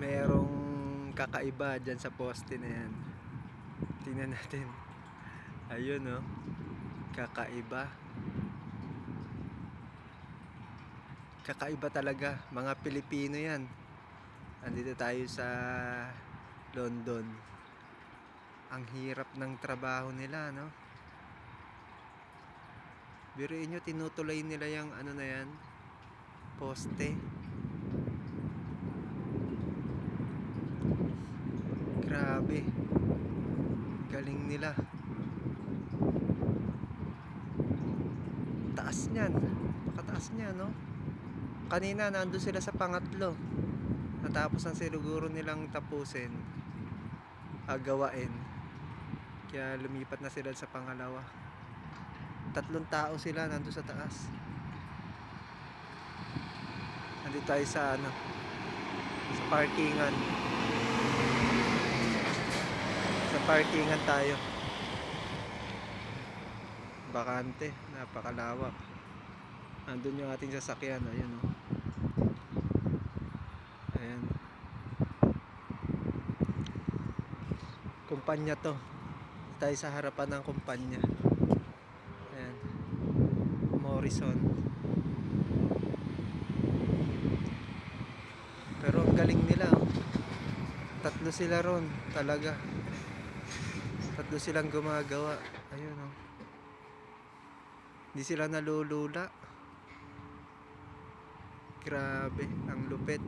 merong kakaiba dyan sa poste na yan. Tingnan natin. Ayun, oh, kakaiba. Kakaiba talaga, mga Pilipino yan. Andito tayo sa London. Ang hirap ng trabaho nila, no? Biruin nyo, tinutuloy nila yung ano na yan, poste. Grabe, galing nila. Taas niyan, pakataas niyan, no? Kanina nandun sila sa pangatlo, natapos ang siguro nilang tapusin, gawain, kaya lumipat na sila sa pangalawa. 3 tao sila nandun sa taas. Nandito tayo sa ano, sa parkingan. Sa parkingan tayo. Bakante, napakalawak. Nandun yung ating sasakyan, ayun, oh. Ayan. Kumpanya to. Tayo sa harapan ng kumpanya. Ayan. Morrison. Pero ang galing nila, oh. 3 sila ron, talaga. 3 silang gumagawa. Ayun, oh. Hindi sila nalulula. Grabe, ang lupit.